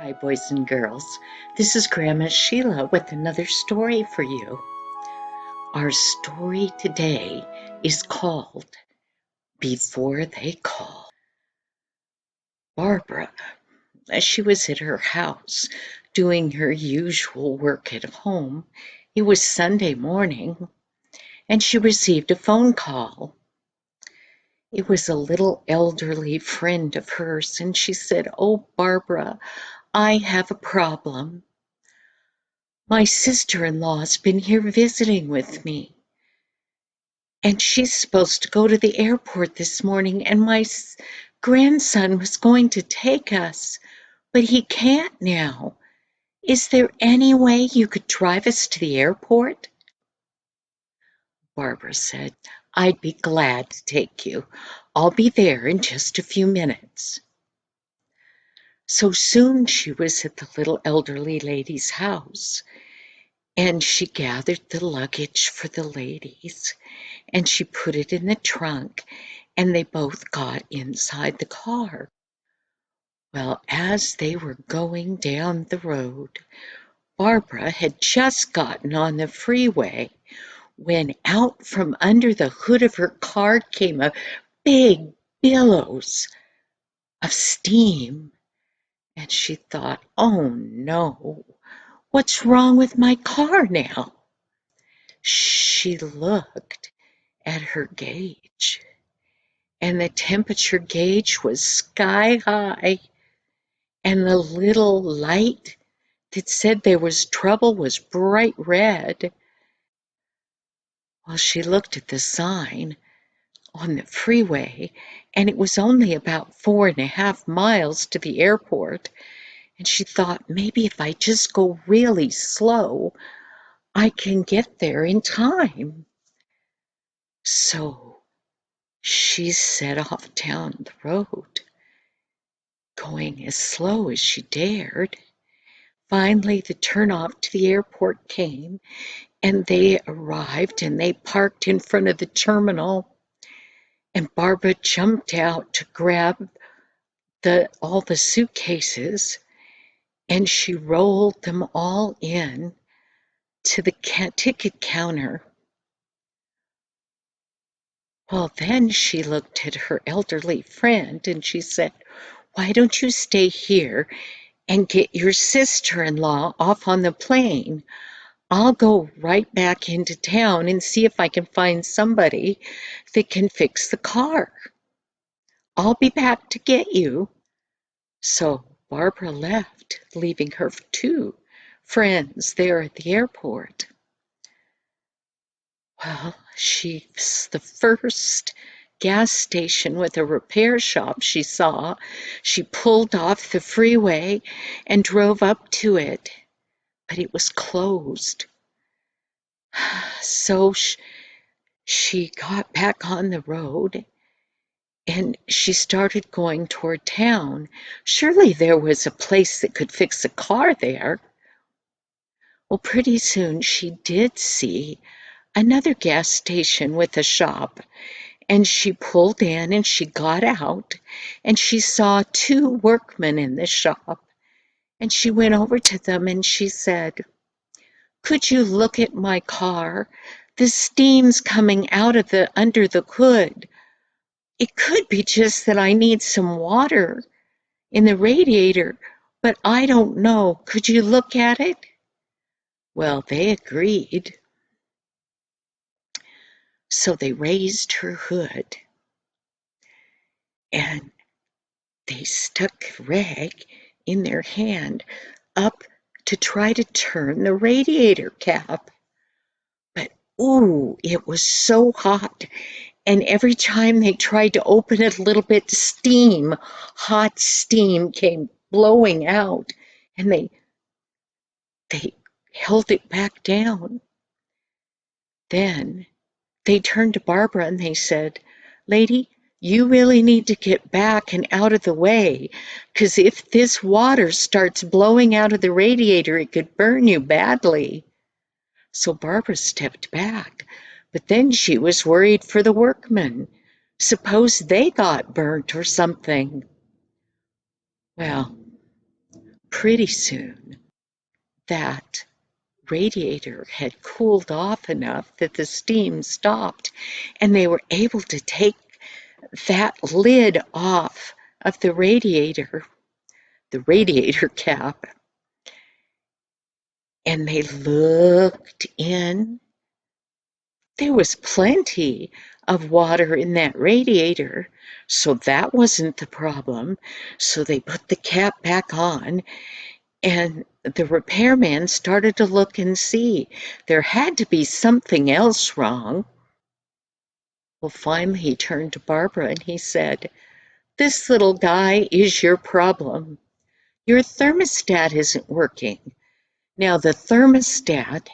Hi, boys and girls. This is Grandma Sheila with another story for you. Our story today is called Before They Call. Barbara, as she was at her house doing her usual work at home, it was Sunday morning, and she received a phone call. It was a little elderly friend of hers, and she said, "Oh, Barbara, I have a problem. My sister-in-law's been here visiting with me, and she's supposed to go to the airport this morning, and my grandson was going to take us, but he can't now. Is there any way you could drive us to the airport?" Barbara said, "I'd be glad to take you. I'll be there in just a few minutes." So soon she was at the little elderly lady's house, and she gathered the luggage for the ladies, and she put it in the trunk, and they both got inside the car. Well, as they were going down the road, Barbara had just gotten on the freeway when out from under the hood of her car came a big billows of steam, and she thought, "Oh no, what's wrong with my car now?" She looked at her gauge, and the temperature gauge was sky high, and the little light that said there was trouble was bright red. Well, she looked at the sign on the freeway, and it was only about 4.5 miles to the airport, and she thought, maybe if I just go really slow, I can get there in time. So she set off down the road, going as slow as she dared. Finally, the turnoff to the airport came, and they arrived, and they parked in front of the terminal, and Barbara jumped out to grab all the suitcases, and she rolled them all in to the ticket counter. Well, then she looked at her elderly friend, and she said, "Why don't you stay here and get your sister-in-law off on the plane? I'll go right back into town and see if I can find somebody that can fix the car. I'll be back to get you." So Barbara left, leaving her two friends there at the airport. Well, the first gas station with a repair shop she saw, she pulled off the freeway and drove up to it, but it was closed. So she got back on the road, and she started going toward town. Surely there was a place that could fix a car there. Well, pretty soon she did see another gas station with a shop, and she pulled in and she got out, and she saw two workmen in the shop, and she went over to them and she said, "Could you look at my car? The steam's coming out of under the hood. It could be just that I need some water in the radiator, but I don't know. Could you look at it?" Well, they agreed. So they raised her hood, and they stuck a rag in their hand up to try to turn the radiator cap. But ooh, it was so hot. And every time they tried to open it a little bit, hot steam came blowing out, and they held it back down. Then they turned to Barbara and they said, "Lady, you really need to get back and out of the way, because if this water starts blowing out of the radiator, it could burn you badly." So Barbara stepped back, but then she was worried for the workmen. Suppose they got burnt or something. Well, pretty soon, that radiator had cooled off enough that the steam stopped, and they were able to take that lid off of the radiator cap, and they looked in. There was plenty of water in that radiator, so that wasn't the problem. So they put the cap back on, and the repairman started to look and see. There had to be something else wrong. Well, finally he turned to Barbara and he said, "This little guy is your problem. Your thermostat isn't working. Now, the thermostat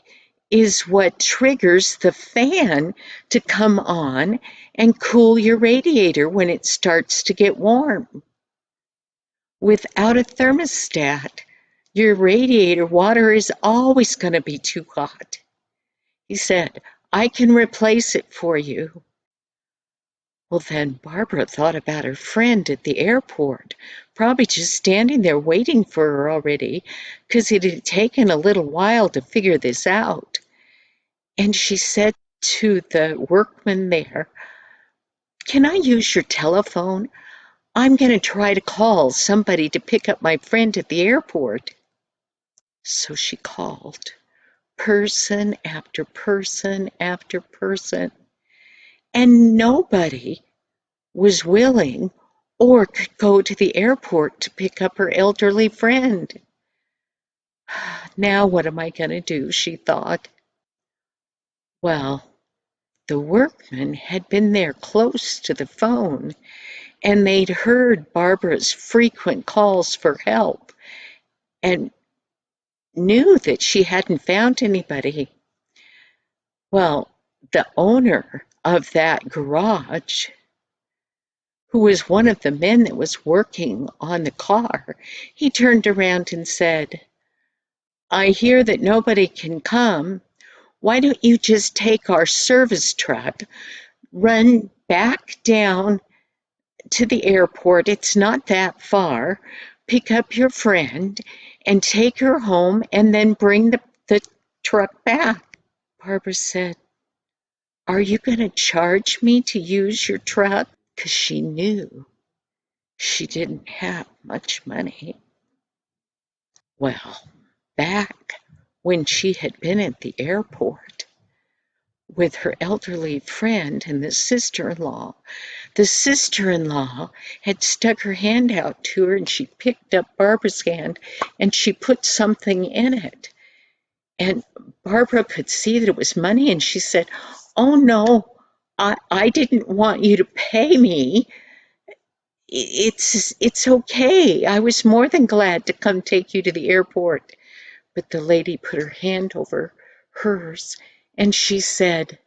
is what triggers the fan to come on and cool your radiator when it starts to get warm. Without a thermostat, your radiator water is always going to be too hot." He said, "I can replace it for you." Well, then Barbara thought about her friend at the airport, probably just standing there waiting for her already, because it had taken a little while to figure this out. And she said to the workman there, "Can I use your telephone? I'm going to try to call somebody to pick up my friend at the airport." So she called person after person after person, and nobody was willing or could go to the airport to pick up her elderly friend. Now what am I going to do, she thought. Well, the workman had been there close to the phone, and they'd heard Barbara's frequent calls for help and knew that she hadn't found anybody. Well, the owner of that garage, who was one of the men that was working on the car, he turned around and said, "I hear that nobody can come. Why don't you just take our service truck, run back down to the airport, it's not that far, pick up your friend, and take her home, and then bring the truck back." Barbara said, "Are you going to charge me to use your truck?" Because she knew she didn't have much money. Well, back when she had been at the airport with her elderly friend and the sister-in-law had stuck her hand out to her, and she picked up Barbara's hand and she put something in it. And Barbara could see that it was money, and she said, "Oh no, I didn't want you to pay me. It's okay. I was more than glad to come take you to the airport." But the lady put her hand over hers and she said,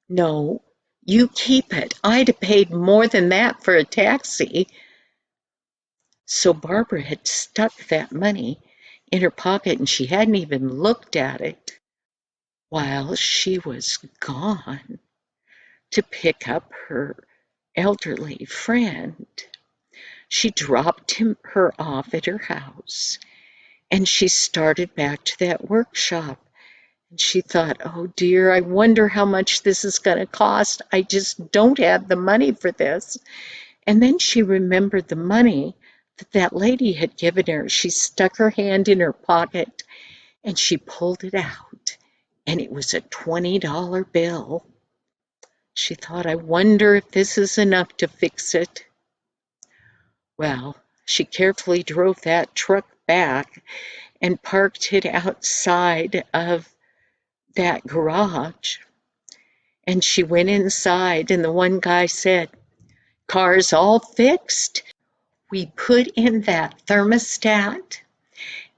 "No, you keep it. I'd have paid more than that for a taxi." So Barbara had stuck that money in her pocket and she hadn't even looked at it while she was gone to pick up her elderly friend. She dropped her off at her house, and she started back to that workshop. And she thought, "Oh dear, I wonder how much this is going to cost. I just don't have the money for this." And then she remembered the money that lady had given her. She stuck her hand in her pocket and she pulled it out, and it was a $20 bill. She thought, "I wonder if this is enough to fix it." Well, she carefully drove that truck back and parked it outside of that garage. And she went inside, and the one guy said, "Car's all fixed. We put in that thermostat,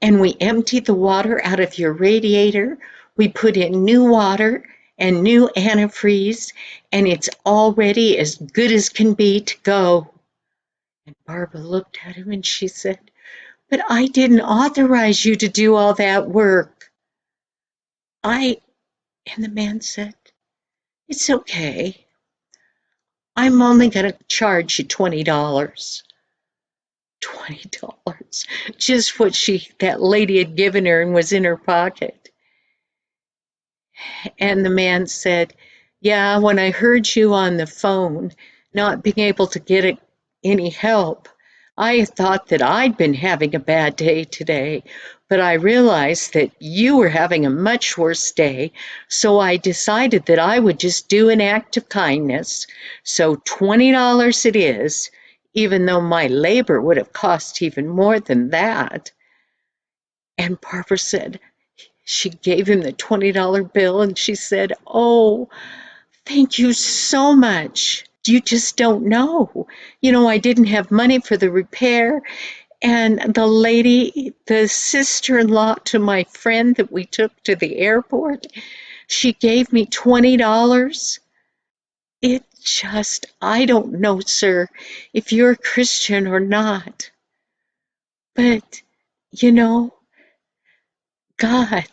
and we emptied the water out of your radiator. We put in new water and new antifreeze, and it's already as good as can be to go." And Barbara looked at him and she said, "But I didn't authorize you to do all that work." And the man said, "It's okay. I'm only going to charge you $20. $20. Just what that lady had given her and was in her pocket. And the man said, yeah, when I heard you on the phone, not being able to get any help, I thought that I'd been having a bad day today, but I realized that you were having a much worse day, so I decided that I would just do an act of kindness. So $20 it is, even though my labor would have cost even more than that. And Barbara said, she gave him the $20 bill and she said, oh, thank you so much. You just don't know. I didn't have money for the repair. And the lady, the sister-in-law to my friend that we took to the airport, she gave me $20. I don't know, sir, if you're a Christian or not. But, God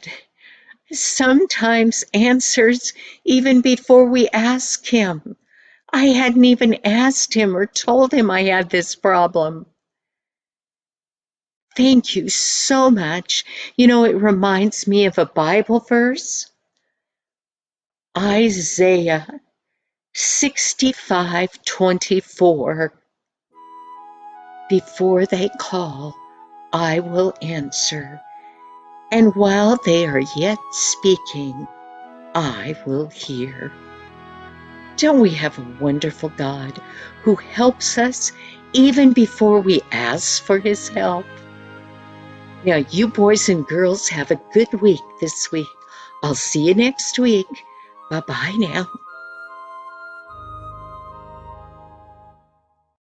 sometimes answers even before we ask him. I hadn't even asked him or told him I had this problem. Thank you so much. It reminds me of a Bible verse, Isaiah 65:24. Before they call, I will answer, and while they are yet speaking, I will hear. Don't we have a wonderful God who helps us even before we ask for his help? Now, you boys and girls have a good week this week. I'll see you next week. Bye-bye now.